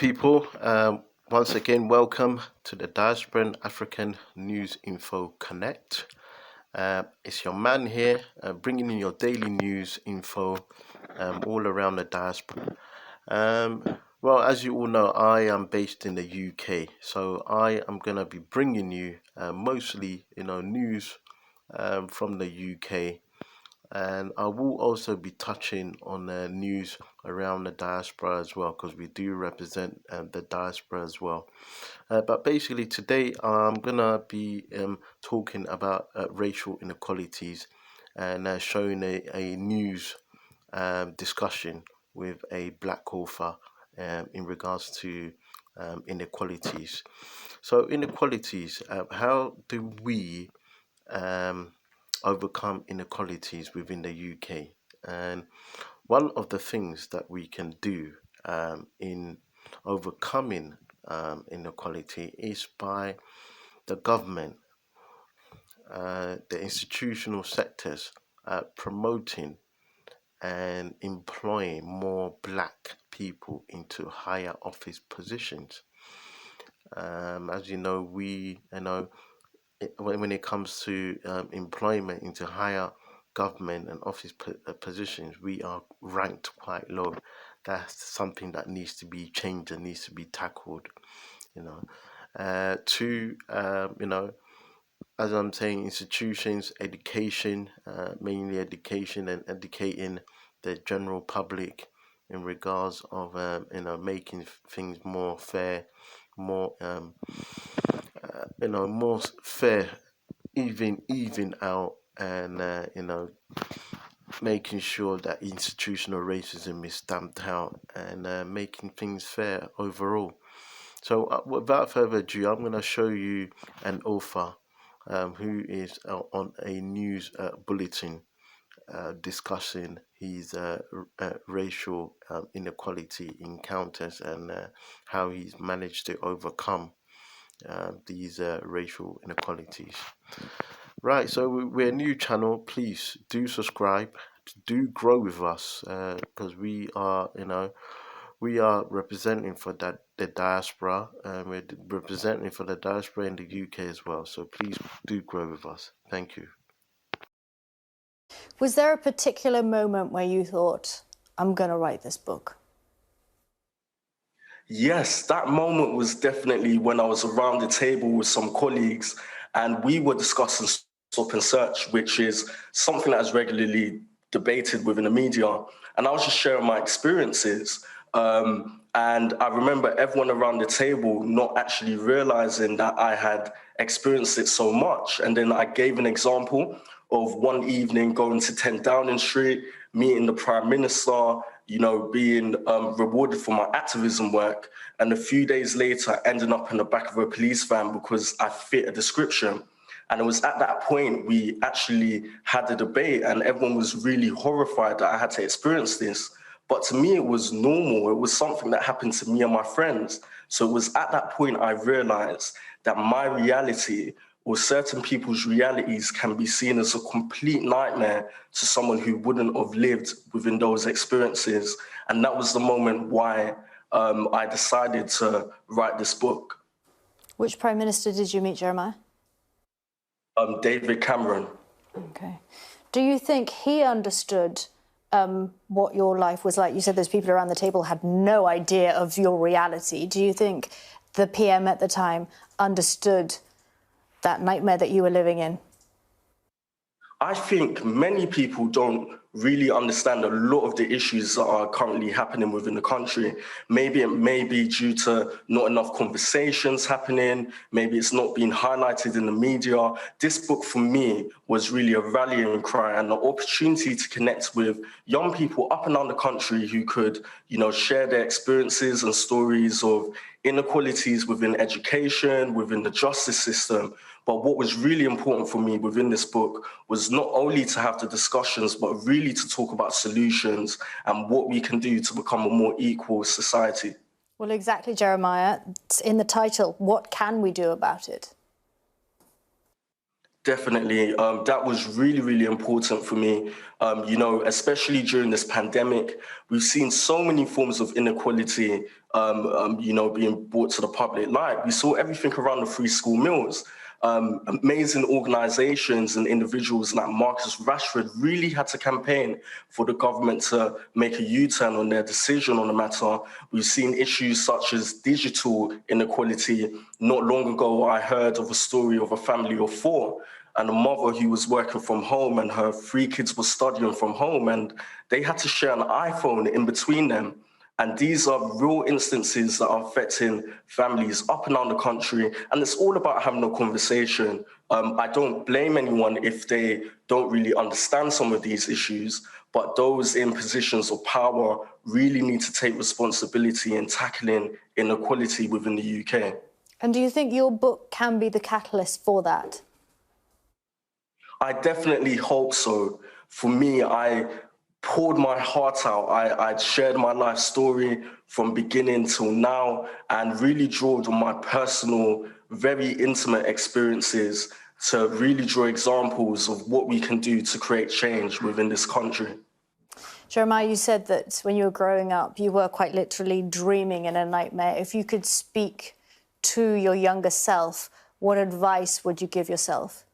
people. Once again, welcome to the Diaspora and African News Info Connect. It's your man here, bringing in your daily news info all around the diaspora. Well, as you all know, I am based in the UK, so I am going to be bringing you mostly, news from the UK. And I will also be touching on news around the diaspora as well, because we do represent the diaspora as well. But basically today I'm gonna be talking about racial inequalities and showing a news discussion with a black author in regards to inequalities. So inequalities, how do we overcome inequalities within the UK? And one of the things that we can do in overcoming inequality is by the government, the institutional sectors promoting and employing more black people into higher office positions. As you know, when it comes to employment into higher government and office positions, we are ranked quite low. That's something that needs to be changed and needs to be tackled. As I'm saying, institutions, education, mainly education and educating the general public in regards of making things more fair, more more fair, even out, and making sure that institutional racism is stamped out and making things fair overall. So without further ado, I'm going to show you an author who is on a news bulletin discussing his racial inequality encounters and how he's managed to overcome these racial inequalities. Right, so we're a new channel. Please do subscribe, do grow with us, because we are representing for the diaspora, and we're representing for the diaspora in the UK as well. So please do grow with us. Thank you. Was there a particular moment where you thought, I'm going to write this book? Yes, that moment was definitely when I was around the table with some colleagues and we were discussing stop and search, which is something that is regularly debated within the media. And I was just sharing my experiences. And I remember everyone around the table not actually realizing that I had experienced it so much. And then I gave an example of one evening going to 10 Downing Street, meeting the Prime Minister, being rewarded for my activism work. And a few days later, ending up in the back of a police van because I fit a description. And it was at that point we actually had a debate and everyone was really horrified that I had to experience this. But to me, it was normal. It was something that happened to me and my friends. So it was at that point I realized that my reality or certain people's realities can be seen as a complete nightmare to someone who wouldn't have lived within those experiences. And that was the moment why I decided to write this book. Which Prime Minister did you meet, Jeremiah? David Cameron. Okay. Do you think he understood what your life was like? You said those people around the table had no idea of your reality. Do you think the PM at the time understood that nightmare that you were living in? I think many people don't really understand a lot of the issues that are currently happening within the country. Maybe it may be due to not enough conversations happening. Maybe it's not being highlighted in the media. This book for me was really a rallying cry and an opportunity to connect with young people up and down the country who could, share their experiences and stories of inequalities within education, within the justice system. But what was really important for me within this book was not only to have the discussions, but really to talk about solutions and what we can do to become a more equal society. Well, exactly, Jeremiah. It's in the title, what can we do about it? Definitely. That was really, really important for me. Especially during this pandemic, we've seen so many forms of inequality, being brought to the public light. We saw everything around the free school meals. Amazing organizations and individuals like Marcus Rashford really had to campaign for the government to make a U-turn on their decision on the matter. We've seen issues such as digital inequality. Not long ago, I heard of a story of a family of four and a mother who was working from home and her three kids were studying from home and they had to share an iPhone in between them. And these are real instances that are affecting families up and down the country. And it's all about having a conversation. I don't blame anyone if they don't really understand some of these issues, but those in positions of power really need to take responsibility in tackling inequality within the UK. And do you think your book can be the catalyst for that? I definitely hope so. For me, I poured my heart out. I shared my life story from beginning till now and really drawed on my personal, very intimate experiences to really draw examples of what we can do to create change within this country. Jeremiah, you said that when you were growing up, you were quite literally dreaming in a nightmare. If you could speak to your younger self, what advice would you give yourself?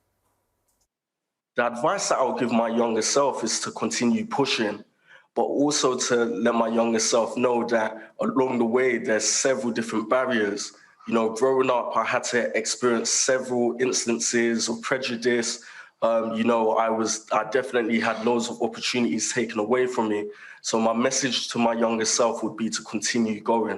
The advice that I would give my younger self is to continue pushing, but also to let my younger self know that along the way, there's several different barriers. Growing up, I had to experience several instances of prejudice. I definitely had loads of opportunities taken away from me. So my message to my younger self would be to continue going.